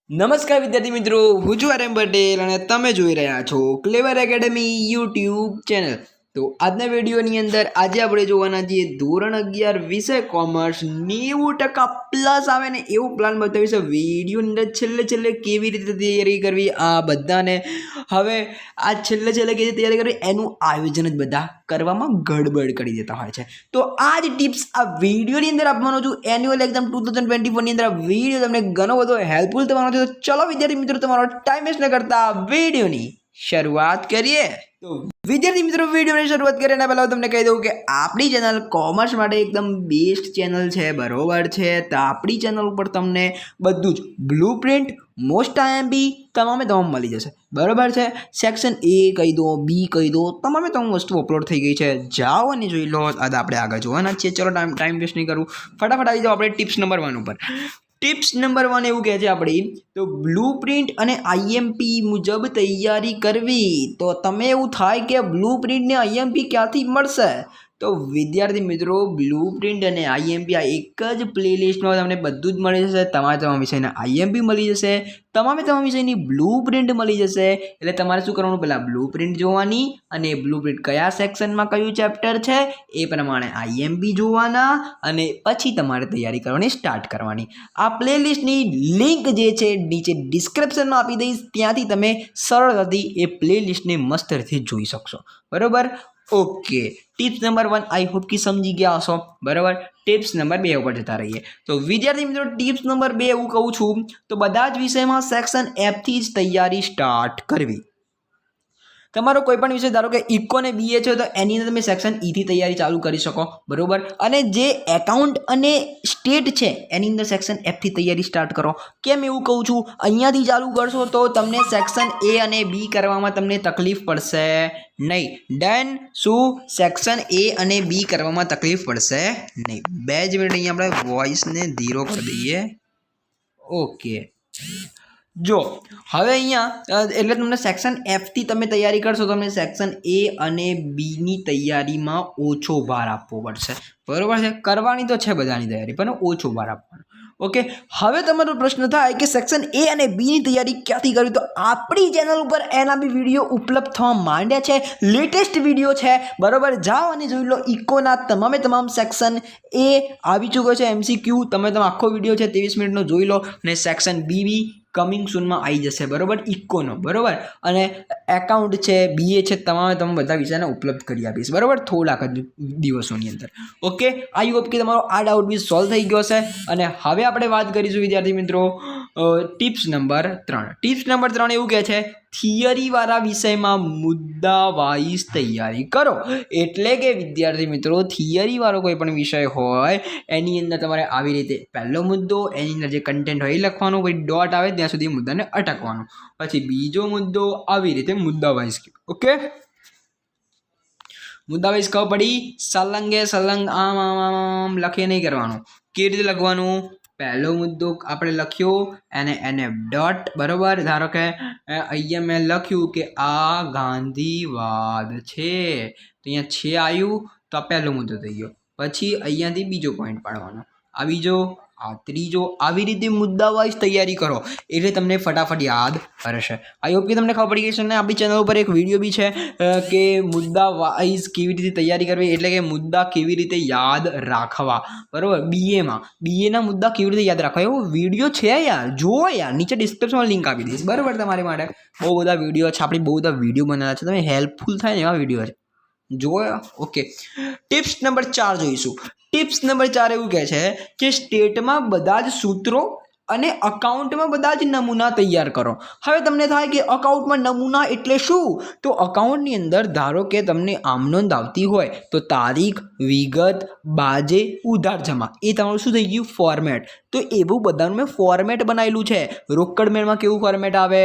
નમસ્કાર વિદ્યાર્થી મિત્રો, હું છું આરએમ પટેલ અને તમે જોઈ રહ્યા છો ક્લેવર એકેડમી યુટ્યુબ ચેનલ। તો આજના વિડીયોની અંદર આજે આપણે જોવાના છીએ ધોરણ 11 વિષય કોમર્સ 90% પ્લસ આવે ને એવો પ્લાન બતાવીશું। વિડીયોની અંદર છેલ્લે કેવી રીતે તૈયારી કરવી આ બધાને હવે આ છેલ્લે કેવી રીતે તૈયારી કરવી એનું આયોજન જ બધા કરવામાં ગડબડ કરી દેતા હોય છે। તો આ જ ટિપ્સ આ વિડીયોની અંદર આપવાનો છું। એન્યુઅલ એક્ઝામ 2024 ની અંદર આ વિડીયો તમને ઘણો બધો હેલ્પફુલ થવાનો છે। તો ચલો વિદ્યાર્થી મિત્રો, તમારો ટાઈમ વેસ્ટ ન કરતા વિડીયોની શરૂઆત કરીએ। તો વિદ્યાર્થી મિત્રો, વિડીયોની શરૂઆત કરીએ એના પહેલાં તમને કહી દઉં કે આપણી ચેનલ કોમર્સ માટે એકદમ બેસ્ટ ચેનલ છે, બરોબર છે। તો આપણી ચેનલ ઉપર તમને બધું જ બ્લુ પ્રિન્ટ, મોસ્ટ આઈએમપી તમામ મળી જશે, બરોબર છે। સેક્શન એ કહી દો, બી કહી દો, તમામ વસ્તુ અપલોડ થઈ ગઈ છે, જાઓ અને જોઈ લો। આજે આપણે આગળ જોવાના છીએ। ચલો ટાઈમ વેસ્ટ નહીં કરું, ફટાફટ આવી જાઓ આપણે ટિપ્સ નંબર 1 ઉપર। ટિપ્સ નંબર 1 એવું કહે છે આપણી, તો બ્લુ પ્રિન્ટ અને આઈએમપી મુજબ તૈયારી કરવી। તો તમે એવું થાય કે બ્લુ પ્રિન્ટ ને આઈએમપી ક્યાંથી મળશે? તો વિદ્યાર્થી મિત્રો, બ્લુ પ્રિન્ટ અને આઈએમપી આ એક જ પ્લેલિસ્ટમાં તમને બધું જ મળી જશે। તમામ વિષયના આઈએમપી મળી જશે, તમામ વિષયની બ્લુ પ્રિન્ટ મળી જશે। એટલે તમારે શું કરવાનું, પહેલાં બ્લુ પ્રિન્ટ જોવાની અને બ્લુ પ્રિન્ટ કયા સેક્શનમાં કયું ચેપ્ટર છે એ પ્રમાણે આઈએમપી જોવાના અને પછી તમારે તૈયારી કરવાની સ્ટાર્ટ કરવાની। આ પ્લેલિસ્ટની લિંક જે છે નીચે ડિસ્ક્રિપ્શનમાં આપી દઈશ, ત્યાંથી તમે સરળતાથી એ પ્લેલિસ્ટને મસ્ત રીતે જોઈ શકશો, બરોબર। Okay, tips number 1 I hope કે સમજી ગયા હશો, બરાબર। ટિપ્સ નંબર 2 ઉપર જતા રહીએ। તો વિદ્યાર્થી મિત્રો, ટિપ્સ નંબર 2 એવું કહું છું, તો બધા જ વિષયમાં સેક્શન એફ થી જ તૈયારી સ્ટાર્ટ કરવી। તમારો કોઈ પણ વિષય ધારો કે ઇકો ને બીએ છે તો એની અંદર તમે સેક્શન ઈ થી તૈયારી ચાલુ કરી શકો, બરોબર। અને જે એકાઉન્ટ અને સ્ટેટ છે એની અંદર સેક્શન એફ થી તૈયારી સ્ટાર્ટ કરો। કેમ એવું કહું છું? અહીંયાથી ચાલુ કરશો તો તમને સેક્શન એ અને બી કરવામાં તમને તકલીફ પડશે નહીં। ડન? શું? સેક્શન એ અને બી કરવામાં તકલીફ પડશે નહીં। 2 જ મિનિટ અહીંયા આપણે વોઇસને ધીરો કરી દઈએ। ઓકે, જો હવે અહીંયા એટલે તમને સેક્શન એફ થી તમે તૈયારી કરશો તો તમને સેક્શન એ અને બી ની તૈયારીમાં ઓછો ભાર આપવો પડશે, બરોબર છે। કરવાની તો છે બધાની તૈયારી, પણ ઓછો ભાર આપવાનો, ઓકે। હવે તમારો પ્રશ્ન થાય કે સેક્શન એ અને બી ની તૈયારી ક્યાંથી કરવી? તો આપણી ચેનલ ઉપર એના બી વિડીયો ઉપલબ્ધ થવા માંડ્યા છે, લેટેસ્ટ વિડીયો છે, બરોબર। જાઓ અને જોઈ લો। ઇકોના તમામ સેક્શન એ આવી ચૂક્યો છે, એમસીક્યુ તમે આખો વિડીયો છે 23 મિનિટનો જોઈ લો, અને સેક્શન બી કમિંગ સૂનમાં આવી જશે, બરોબર, ઇકોનો, બરોબર। અને એકાઉન્ટ છે, બીએ છે, તમે બધા વિષયને ઉપલબ્ધ કરી આપીશ, બરોબર, થોડાક જ દિવસોની અંદર, ઓકે। આઈ હોપ કે તમારો આ ડાઉટ બી સોલ્વ થઈ ગયો હશે। અને હવે આપણે વાત કરીશું વિદ્યાર્થી મિત્રો ટિપ્સ નંબર 3। ટિપ્સ નંબર 3 એવું કહે છે, થિયરી વાળા વિષયમાં મુદ્દા વાઇઝ તૈયારી કરો। એટલે કે વિદ્યાર્થી મિત્રો, થિયરી વાળો કોઈ પણ વિષય હોય એની અંદર તમારે આવી રીતે પહેલો મુદ્દો, એની અંદર જે કન્ટેન્ટ હોય એ લખવાનું, પછી ડોટ આવે ત્યાં સુધી મુદ્દાને અટકવાનું, પછી બીજો મુદ્દો, આવી રીતે મુદ્દા વાઇઝ, ઓકે। મુદ્દા વાઇઝ ખબર પડી? સલંગ આમ લખી નહીં કરવાનું। કેવી રીતે લખવાનું? પહેલો મુદ્દો આપણે લખ્યો એને ડોટ, બરોબર। ધારો કે અહીંયા મેં લખ્યું કે આ ગાંધીવાદ છે, તો અહીંયા છે આવ્યું તો આ પહેલો મુદ્દો થઈ ગયો। પછી અહીંયાથી બીજો પોઈન્ટ પાડવાનો, આ બીજો, આ ત્રીજો, આવી રીતે મુદ્દા વાઇઝ તૈયારી કરો એટલે તમને ફટાફટ યાદ રહેશે। આઈ હોપ કે તમને ખબર પડી ગઈ છે। અને આપણી ચેનલ ઉપર એક વિડીયો બી છે કે મુદ્દા વાઇઝ કેવી રીતે તૈયારી કરવી, એટલે કે મુદ્દા કેવી રીતે યાદ રાખવા, બરોબર। બીએના મુદ્દા કેવી રીતે યાદ રાખવા એવો વિડીયો છે યાર, જુઓ યાર, નીચે ડિસ્ક્રિપ્શનમાં લિંક આપી દઈશ, બરોબર। તમારી માટે બહુ બધા વિડીયો છે, આપણી બહુ બધા વિડીયો બનાવ્યા છે, તમે હેલ્પફુલ થાય ને એવા વિડીયો છે, જુઓ, ઓકે। ટિપ્સ નંબર 4 જોઈશું। ટિપ્સ નંબર 4 એવું કહે છે કે સ્ટેટમાં બધા જ સૂત્રો અને અકાઉન્ટમાં બધા જ નમૂના તૈયાર કરો। હવે તમને થાય કે અકાઉન્ટમાં નમૂના એટલે શું? તો અકાઉન્ટની અંદર ધારો કે તમને આમ નોંધ આવતી હોય તો તારીખ, વિગત, બાજે, ઉધાર જમા, એ તમારું શું થઈ ગયું? ફોર્મેટ। તો એવું બધાનું મેં ફોર્મેટ બનાવેલું છે। રોકડ મેળમાં કેવું ફોર્મેટ આવે,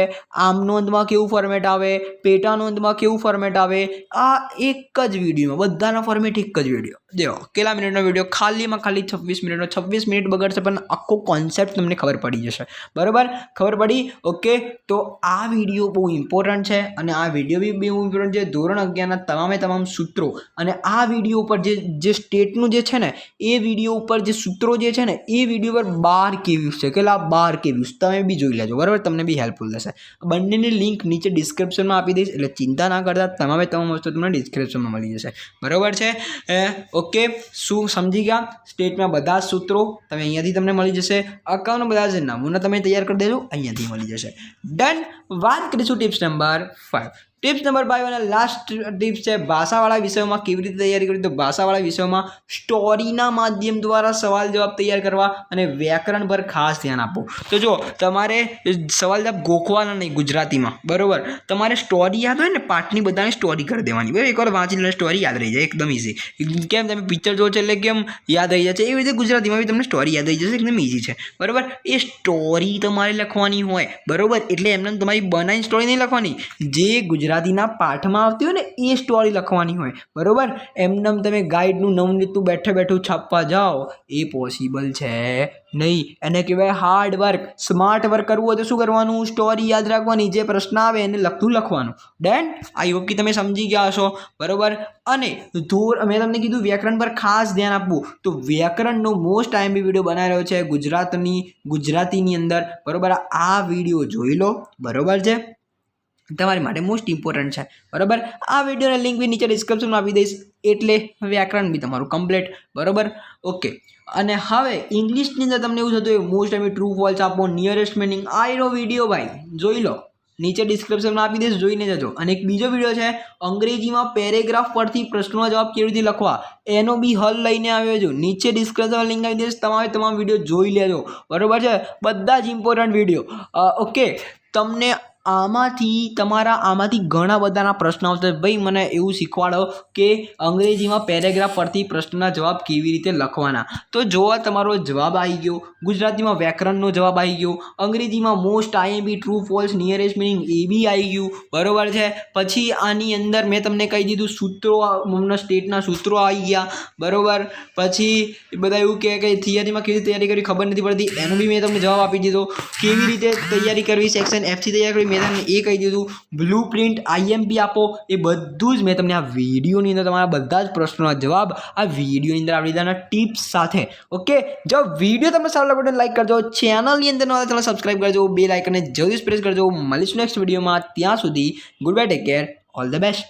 આમ નોંધમાં કેવું ફોર્મેટ આવે, પેટા નોંધમાં કેવું ફોર્મેટ આવે, આ એક જ વિડીયોમાં બધાના ફોર્મેટ એક જ વિડીયો, જો કેટલા મિનિટનો વિડીયો, ખાલીમાં ખાલી 26 મિનિટનો, 26 મિનિટ બગડશે પણ આખો કોન્સેપ્ટ તમને ખબર પડી જશે, બરાબર। ખબર પડી? ઓકે। તો આ વિડીયો બહુ ઇમ્પોર્ટન્ટ છે અને આ વિડીયો બી બહુ ઇમ્પોર્ટન્ટ છે ધોરણ 11ના તમામ સૂત્રો। અને આ વિડીયો ઉપર જે સ્ટેટનું જે છે ને એ વિડીયો ઉપર જે સૂત્રો જે છે ને એ વિડીયો પર 12K વ્યૂઝ છે. કેટલા? 12K views. તમે બી જોઈ લેજો, બરાબર, તમને બી હેલ્પફુલ થશે. બંનેની લિંક નીચે ડિસ્ક્રિપ્શનમાં આપી દઈશ, એટલે ચિંતા ના કરતા, તમામ વસ્તુ તમને ડિસ્ક્રિપ્શનમાં મળી જશે, બરાબર છે. ઓકે, શું સમજી ગયા? સ્ટેટમાં બધા જ સૂત્રો તમે અહીંયાથી તમને મળી જશે. અકાઉન્ટના બધા જ નમૂના તમે તૈયાર કરી દેજો, અહીંયાથી મળી જશે. ડન. વાત કરીશું ટિપ્સ નંબર 5. ટિપ્સ નંબર 5 અને લાસ્ટ ટિપ્સ છે ભાષાવાળા વિષયોમાં કેવી રીતે તૈયારી કરવી. તો ભાષાવાળા વિષયોમાં સ્ટોરીના માધ્યમ દ્વારા સવાલ જવાબ તૈયાર કરવા અને વ્યાકરણ પર ખાસ ધ્યાન આપવું. તો જો તમારે સવાલ જવાબ ગોખવાના નહીં ગુજરાતીમાં, બરાબર. તમારે સ્ટોરી યાદ હોય ને, પાઠની બધાની સ્ટોરી કરી દેવાની, બરાબર. એકવાર વાંચી લે સ્ટોરી યાદ રહી જાય, એકદમ ઇઝી. કેમ તમે પિક્ચર જો છો એટલે કેમ યાદ રહી જાય છે, એવી રીતે ગુજરાતીમાં બી તમને સ્ટોરી યાદ રહી જશે, એકદમ ઇઝી છે, બરાબર. એ સ્ટોરી તમારે લખવાની હોય, બરાબર. એટલે એમને તમારી બનાવીને સ્ટોરી નહીં લખવાની, જે ગુજરાતીના પાઠમાં આવતી હોય ને એ સ્ટોરી લખવાની હોય, બરાબર. એમને તમે ગાઈડનું નવનીતનું બેઠું છાપવા જાઓ, એ પોસિબલ છે નહીં. એને કહેવાય હાર્ડ વર્ક. સ્માર્ટ વર્ક કરવું હોય તો શું કરવાનું? સ્ટોરી યાદ રાખવાની, જે પ્રશ્ન આવે એને લખવાનું. ડન. આઈ હોપ કે તમે સમજી ગયા હશો, બરાબર. અને મેં તમને કીધું વ્યાકરણ પર ખાસ ધ્યાન આપવું. તો વ્યાકરણનો મોસ્ટ આઈએમપી વિડીયો બનાવી રહ્યો છે ગુજરાતીની અંદર, બરાબર. આ વિડીયો જોઈ લો, બરાબર છે, તમારી માટે મોસ્ટ ઇમ્પોર્ટન્ટ છે, બરાબર. આ વિડીયોની લિંક બી નીચે ડિસ્ક્રિપ્શનમાં આપી દઈશ, એટલે વ્યાકરણ બી તમારું કમ્પ્લીટ, બરાબર. ઓકે. અને હવે ઇંગ્લિશની અંદર તમને એવું થતું હોય મોસ્ટ ટાઈમ ટ્રુ ફોલ્સ આપો, નિયરેસ્ટ મિનિંગ, આનો વિડીયો ભાઈ જોઈ લો, નીચે ડિસ્ક્રિપ્શનમાં આપી દઈશ, જોઈને જજો. અને એક બીજો વિડીયો છે અંગ્રેજીમાં પેરેગ્રાફ પરથી પ્રશ્નોના જવાબ કેવી રીતે લખવા, એનો બી હલ લઈને આવ્યો છું. નીચે ડિસ્ક્રિપ્શનમાં લિંક આપી દઈશ, તમામ વિડીયો જોઈ લેજો, બરાબર છે. બધા જ ઇમ્પોર્ટન્ટ વિડીયો. ઓકે. તમને આમાંથી ઘણા બધાના પ્રશ્નો આવશે. ભાઈ મને એવું શીખવાડો કે અંગ્રેજીમાં પેરેગ્રાફ પરથી પ્રશ્નના જવાબ કેવી રીતે લખવાના. તો જોવા તમારો જવાબ આવી ગયો, ગુજરાતીમાં વ્યાકરણનો જવાબ આવી ગયો, અંગ્રેજીમાં most IMP true false nearest meaning A B આવી ગયું, બરાબર છે. પછી આની અંદર મેં તમને કહી દીધું સૂત્રો, સ્ટેટના સૂત્રો આવી ગયા, બરાબર. પછી બધા એવું કહે કે થિયરીમાં કેવી રીતે તૈયારી કરવી ખબર નથી પડતી, એનો બી મેં તમને જવાબ આપી દીધો. કેવી રીતે તૈયારી કરવી, સેક્શન F થી તૈયારી કરવી મેં તમને એ કહી દીધું. બ્લુ પ્રિન્ટ આઈએમપી આપો, એ બધું જ મેં તમને આ વિડીયોની અંદર તમારા બધા જ પ્રશ્નોના જવાબ આ વિડીયોની અંદર આપી દીધાના ટિપ્સ સાથે. ઓકે. જો વિડીયો તમને સારો લાગે તો લાઈક કરજો, ચેનલની અંદર નવા ચેનલ સબસ્ક્રાઈબ કરજો, બેલ આઇકનને જલ્દી પ્રેસ કરજો. મળીશું નેક્સ્ટ વિડીયોમાં. ત્યાં સુધી good bye, take care, all the best.